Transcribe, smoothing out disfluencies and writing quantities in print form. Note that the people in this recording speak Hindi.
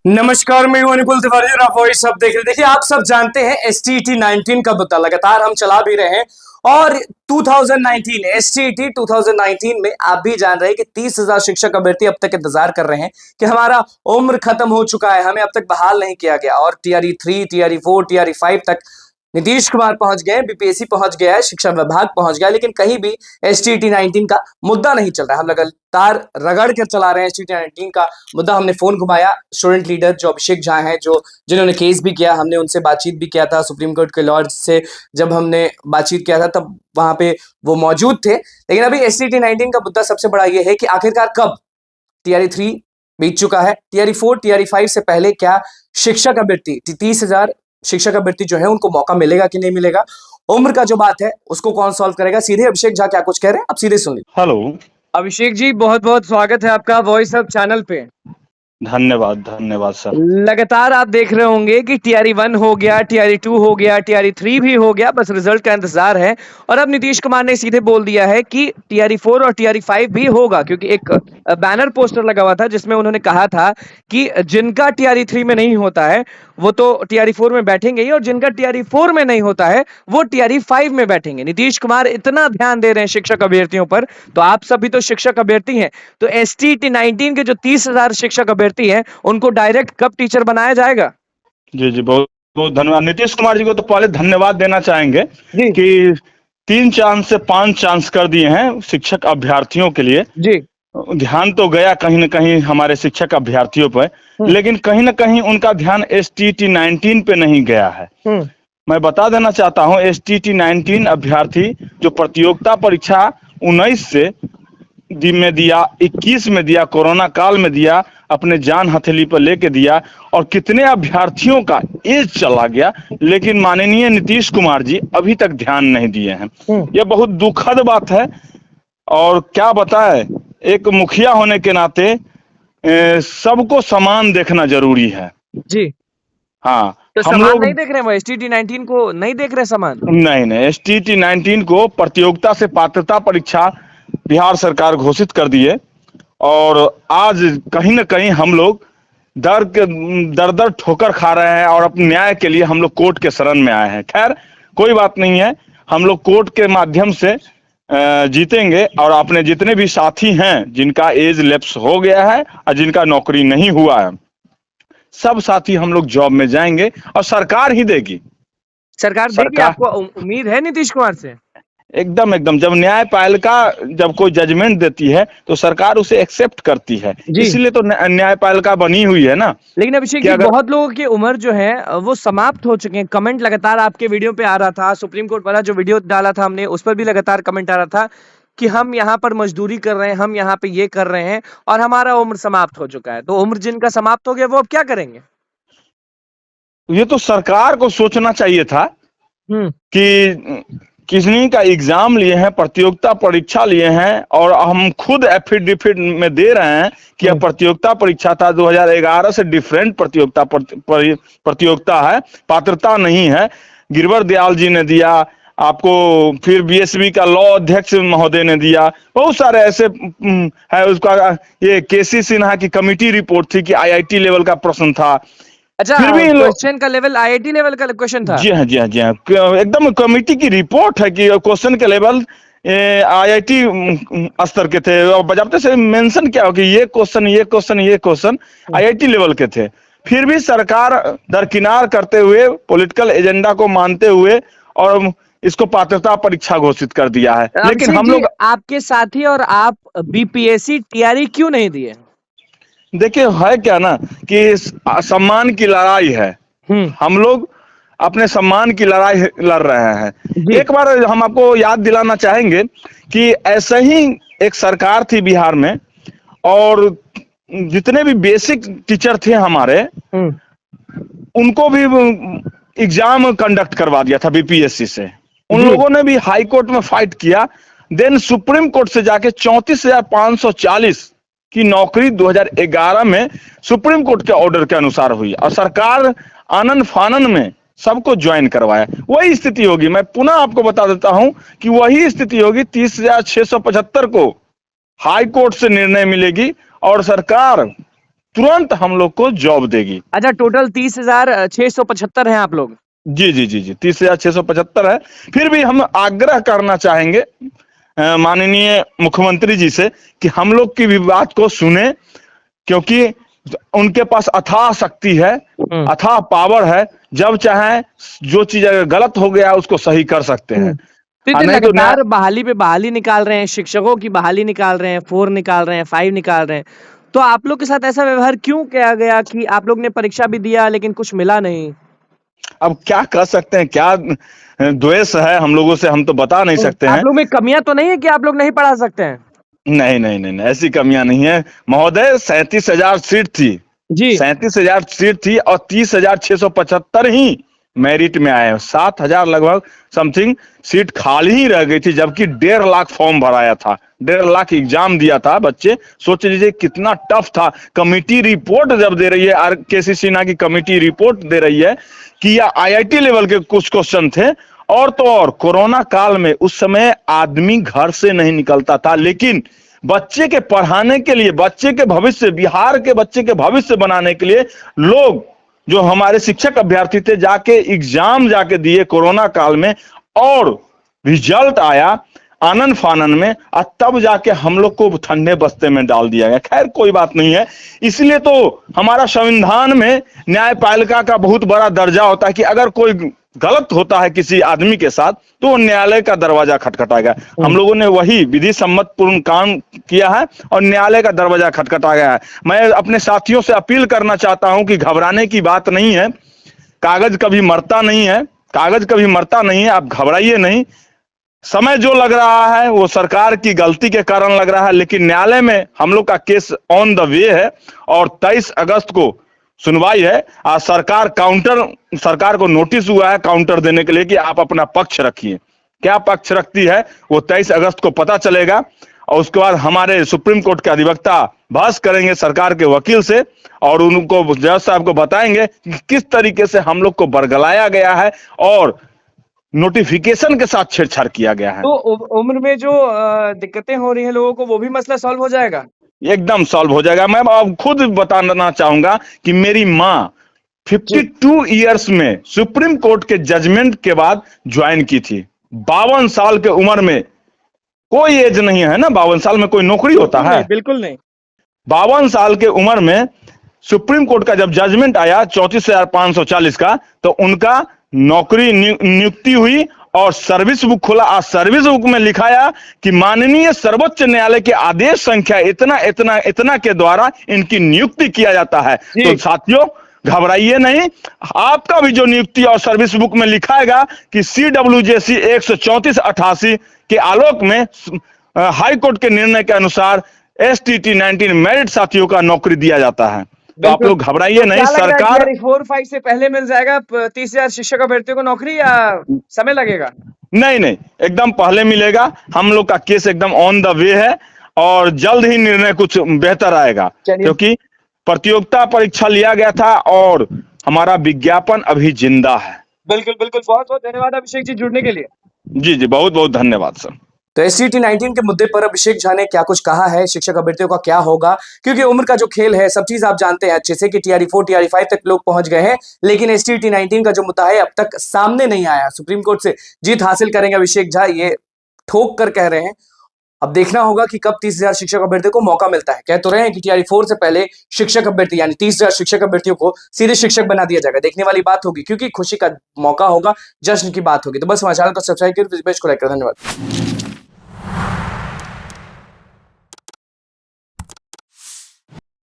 नमस्कार, मैं हूं अनुकुल तिवारी और आप वही सब देख रहे हैं। देखिए, आप सब जानते हैं एसटीईटी 19 का मुद्दा लगातार हम चला भी रहे हैं और 2019 एसटीईटी 2019 में आप भी जान रहे हैं कि 30,000 शिक्षक अभ्यर्थी अब तक इंतजार कर रहे हैं कि हमारा उम्र खत्म हो चुका है, हमें अब तक बहाल नहीं किया गया और टीआरई 3, टीआरई 4, टीआरई 5 तक नीतीश कुमार पहुंच गए, बीपीएससी पहुंच गया है, शिक्षा विभाग पहुंच गया, लेकिन कहीं भी एसटीईटी 19 का मुद्दा नहीं चल रहा है। हम लगातार रगड़ कर चला रहे हैं एसटीईटी 19 का मुद्दा। हमने फोन घुमाया स्टूडेंट लीडर जो अभिषेक झा हैं, जिन्होंने केस भी किया, हमने उनसे बातचीत भी किया था सुप्रीम कोर्ट के लॉज से। जब हमने बातचीत किया था तब वहां पे वो मौजूद थे। लेकिन अभी एसटीईटी 19 का मुद्दा सबसे बड़ा ये है कि आखिरकार कब टीआरई 3 बीत चुका है, टीआरई 4, टीआरई 5 से पहले क्या शिक्षक अभ्यर्थी 30,000 शिक्षक अभ्यर्थी जो है उनको मौका मिलेगा कि नहीं मिलेगा, उम्र का जो बात है उसको कौन सॉल्व करेगा। सीधे अभिषेक झा क्या कुछ कह रहे हैं, आप सीधे सुन लीजिए। हेलो। अभिषेक जी, बहुत बहुत स्वागत है आपका वॉइस ऑफ चैनल पे। धन्यवाद धन्यवाद सर। लगातार आप देख रहे होंगे कि टीआरई 1 हो गया, टीआरई 2 हो गया, टीआरई 3 भी हो गया, बस रिजल्ट का इंतजार है। और अब नीतीश कुमार ने सीधे बोल दिया है कि टीआरई 4 और टीआरई 5 भी होगा, क्योंकि एक बैनर पोस्टर लगा हुआ था जिसमें उन्होंने कहा था कि जिनका टीआरई 3 में नहीं होता है वो तो टीआरई 4 में बैठेंगे ही, और जिनका टीआरई 4 में नहीं होता है वो टीआरई 5 में बैठेंगे। नीतीश कुमार इतना ध्यान दे रहे हैं शिक्षक अभ्यर्थियों पर, तो आप सभी तो शिक्षक अभ्यर्थी हैं, तो एसटीईटी 19 के जो 30,000 शिक्षक अभ्यर्थी हैं उनको डायरेक्ट कब टीचर बनाया जाएगा? जी जी, बहुत बहुत धन्यवाद। नीतीश कुमार जी को तो पहले धन्यवाद देना चाहेंगे कि 3 चांस से 5 चांस कर दिए हैं शिक्षक अभ्यर्थियों के लिए। जी। ध्यान तो गया कहीं न कहीं हमारे शिक्षक अभ्यर्थियों पर, लेकिन कहीं न कहीं उनका ध्यान एसटीईटी 19 पे नहीं गया है। मैं बता देना चाहता हूं, एसटीईटी 19 अभ्यर्थी जो प्रतियोगिता परीक्षा 19 से में दिया, 21 में दिया, कोरोना काल में दिया, अपने जान हथेली पर लेके दिया, और कितने अभ्यर्थियों का एज चला गया, लेकिन माननीय नीतीश कुमार जी अभी तक ध्यान नहीं दिए हैं। यह बहुत दुखद बात है। और क्या बताएं, एक मुखिया होने के नाते सबको समान देखना जरूरी है। जी। हाँ, तो हम समान लोग नहीं देख रहे हैं, वो एसटीईटी 19 को नहीं देख रहे समान? नहीं, एसटीईटी 19 को प्रतियोगिता से पात्रता परीक्षा बिहार सरकार घोषित कर दिए, और आज कहीं न कहीं हम लोग दर ठोकर खा रहे हैं, और अपने न्याय के लिए हम लोग कोर्ट के शरण में आए हैं। खैर, कोई बात नहीं है, हम लोग कोर्ट के माध्यम से जीतेंगे, और अपने जितने भी साथी हैं जिनका एज लैप्स हो गया है और जिनका नौकरी नहीं हुआ है, सब साथी हम लोग जॉब में जाएंगे और सरकार ही देगी। सरकार देगी? आपको उम्मीद है नीतीश कुमार से? एकदम एकदम, जब न्यायपालिका जब कोई जजमेंट देती है तो सरकार उसे एक्सेप्ट करती है, इसीलिए तो न्यायपालिका बनी हुई है ना। लेकिन अभिषेक जी, बहुत लोगों की उम्र जो है वो समाप्त हो चुके हैं। कमेंट लगातार आपके वीडियो पे आ रहा था, सुप्रीम कोर्ट वाला जो वीडियो डाला था हमने उस पर भी लगातार कमेंट आ रहा था कि हम यहाँ पर मजदूरी कर रहे हैं, हम यहाँ पे ये कर रहे हैं और हमारा उम्र समाप्त हो चुका है। तो उम्र जिनका समाप्त हो गया वो अब क्या करेंगे? ये तो सरकार को सोचना चाहिए था कि कितनी का एग्जाम लिए हैं, प्रतियोगिता परीक्षा लिए हैं, और हम खुद एफिडेविट में दे रहे हैं कि यह प्रतियोगिता परीक्षा था, 2011 से डिफरेंट प्रतियोगिता है, पात्रता नहीं है। गिरिवर दयाल जी ने दिया आपको, फिर बीएसबी का लॉ अध्यक्ष महोदय ने दिया, बहुत सारे ऐसे है। उसका ये केसी सिन्हा की कमिटी रिपोर्ट थी कि आईआईटी लेवल का प्रश्न था। अच्छा, फिर भी क्वेश्चन का लेवल आईआईटी लेवल का क्वेश्चन था? जी हाँ, जी हाँ, जी हाँ, एकदम कमेटी की रिपोर्ट है कि क्वेश्चन के लेवल आईआईटी स्तर के थे, और बजाबते से मेंशन क्या हो कि ये क्वेश्चन आईआईटी लेवल के थे। फिर भी सरकार दरकिनार करते हुए, पॉलिटिकल एजेंडा को मानते हुए, और इसको पात्रता परीक्षा घोषित कर दिया है। लेकिन हम लोग, आपके साथी और आप बीपीएससी टीआरई क्यों नहीं दिए? देखिए, है क्या ना कि सम्मान की लड़ाई है। हम लोग अपने सम्मान की लड़ाई लड़ रहे हैं। एक बार हम आपको याद दिलाना चाहेंगे कि ऐसे ही एक सरकार थी बिहार में, और जितने भी बेसिक टीचर थे हमारे, उनको भी एग्जाम कंडक्ट करवा दिया था बीपीएससी से। उन लोगों ने भी हाई कोर्ट में फाइट किया, देन सुप्रीम कोर्ट से जाके 34,540 की नौकरी 2011 में सुप्रीम कोर्ट के ऑर्डर के अनुसार हुई, और सरकार आनन फानन में सबको ज्वाइन करवाया। वही स्थिति होगी, मैं पुनः आपको बता देता हूं कि वही स्थिति होगी। 30,675 को हाई कोर्ट से निर्णय मिलेगी, और सरकार तुरंत हम लोग को जॉब देगी। अच्छा, टोटल 30,675 हैं आप लोग। जी जी जी जी 30,675 है। फिर भी हम आग्रह करना चाहेंगे माननीय मुख्यमंत्री जी से कि हम लोग की भी बात को सुने, क्योंकि उनके पास अथाह शक्ति है, अथाह पावर है। जब चाहे जो चीज अगर गलत हो गया उसको सही कर सकते हैं। तो नहीं तो लगातार बहाली पे बहाली निकाल रहे हैं, शिक्षकों की बहाली निकाल रहे हैं, 4 निकाल रहे हैं, 5 निकाल रहे हैं। तो आप लोग के साथ ऐसा व्यवहार क्यों किया गया कि आप लोग ने परीक्षा भी दिया लेकिन कुछ मिला नहीं? अब क्या कर सकते हैं, क्या द्वेष है हम लोगों से, हम तो बता नहीं सकते आप हैं। लोग में कमियां तो नहीं है कि आप लोग नहीं पढ़ा सकते हैं? नहीं नहीं नहीं नहीं, ऐसी कमियां नहीं है महोदय। 37,000 सीट थी जी। 37,000 सीट थी और 30,675 ही मेरिट में आए। 7,000 लगभग समथिंग सीट खाली ही रह गई थी, जबकि 1.5 लाख फॉर्म भराया था, 1.5 लाख एग्जाम दिया था बच्चे। सोच लीजिए कितना टफ था। कमिटी रिपोर्ट जब दे रही है, RKC सिन्हा की कमिटी रिपोर्ट दे रही है कि यह IIT लेवल के कुछ क्वेश्चन थे। और तो और कोरोना काल में उस समय आदमी घर से नहीं निकलता था, लेकिन बच्चे के पढ़ाने के लिए, बच्चे के भविष्य, बिहार के बच्चे के भविष्य बनाने के लिए लोग, जो हमारे शिक्षक अभ्यर्थी थे, जाके एग्जाम जाके दिए कोरोना काल में, और रिजल्ट आया आनन फानन में, और तब जाके हम लोग को ठंडे बस्ते में डाल दिया गया। खैर कोई बात नहीं है। इसलिए तो हमारा संविधान में न्यायपालिका का बहुत बड़ा दर्जा होता है कि अगर कोई गलत होता है किसी आदमी के साथ तो न्यायालय का दरवाजा खटखटाएगा। हम लोगों ने वही विधि सम्मत पूर्ण काम किया है और न्यायालय का दरवाजा खटखटा गया है। मैं अपने साथियों से अपील करना चाहता हूं कि घबराने की बात नहीं है। कागज कभी मरता नहीं है, कागज कभी मरता नहीं है। आप घबराइए नहीं। समय जो लग रहा है वो सरकार की गलती के कारण लग रहा है, लेकिन न्यायालय में हम लोग का केस ऑन द वे है और 23 अगस्त को सुनवाई है। आज सरकार को नोटिस हुआ है काउंटर देने के लिए कि आप अपना पक्ष रखिए। क्या पक्ष रखती है वो 23 अगस्त को पता चलेगा, और उसके बाद हमारे सुप्रीम कोर्ट के अधिवक्ता बहस करेंगे सरकार के वकील से, और उनको, जज साहब को बताएंगे कि किस तरीके से हम लोग को बरगलाया गया है और नोटिफिकेशन के साथ छेड़छाड़ किया गया है। तो उम्र में जो दिक्कतें हो रही हैं लोगों को, वो भी मसला सॉल्व हो जाएगा? एकदम सॉल्व हो जाएगा। मैं अब खुद बताना चाहूंगा कि मेरी माँ 52 इयर्स में सुप्रीम कोर्ट के जजमेंट के बाद ज्वाइन की थी। 52 साल के उम्र में, कोई एज नहीं है ना, 52 साल में कोई नौकरी होता है? बिल्कुल नहीं। 52 साल के उम्र में सुप्रीम कोर्ट का जब जजमेंट आया 34,540 का, तो उनका नौकरी नियुक्ति हुई और सर्विस बुक खोला। आज सर्विस बुक में लिखाया कि माननीय सर्वोच्च न्यायालय के आदेश संख्या इतना इतना इतना के द्वारा इनकी नियुक्ति किया जाता है। तो साथियों घबराइए नहीं। आपका भी जो नियुक्ति और सर्विस बुक में लिखाएगा कि CWJC 134/88 के आलोक में हाई कोर्ट के निर्णय के अनुसार STT 19 मेरिट साथियों का नौकरी दिया जाता है। तो आप लोग घबराइए नहीं। सरकार 4-5 से पहले मिल जाएगा 30,000 शिक्षक अभ्यर्थियों को नौकरी, या समय लगेगा? नहीं नहीं, एकदम पहले मिलेगा। हम लोग का केस एकदम ऑन द वे है और जल्द ही निर्णय कुछ बेहतर आएगा, क्योंकि प्रतियोगिता परीक्षा लिया गया था और हमारा विज्ञापन अभी जिंदा है। बिल्कुल बिल्कुल, बहुत बहुत धन्यवाद अभिषेक जी जुड़ने के लिए। जी जी, बहुत बहुत धन्यवाद सर। तो STT 19 के मुद्दे पर अभिषेक झा ने क्या कुछ कहा है, शिक्षक अभ्यर्थियों का क्या होगा, क्योंकि उम्र का जो खेल है, सब चीज आप जानते हैं अच्छे से कि TRE4 TRE5 तक लोग पहुंच गए हैं, लेकिन STT 19 का जो मुद्दा है अब तक सामने नहीं आया। सुप्रीम कोर्ट से जीत हासिल करेंगे अभिषेक झा, ये ठोक कर कह रहे हैं। अब देखना होगा कि कब 30,000 शिक्षक अभ्यर्थियों को मौका मिलता है। कह तो रहे हैं कि TRE4 से पहले शिक्षक अभ्यर्थी यानी 30,000 शिक्षक अभ्यर्थियों को सीधे शिक्षक बना दिया जाएगा। देखने वाली बात होगी, क्योंकि खुशी का मौका होगा, जश्न की बात होगी। तो बस हमारे चैनल को सब्सक्राइब करिए, पेज को लाइक करें। धन्यवाद।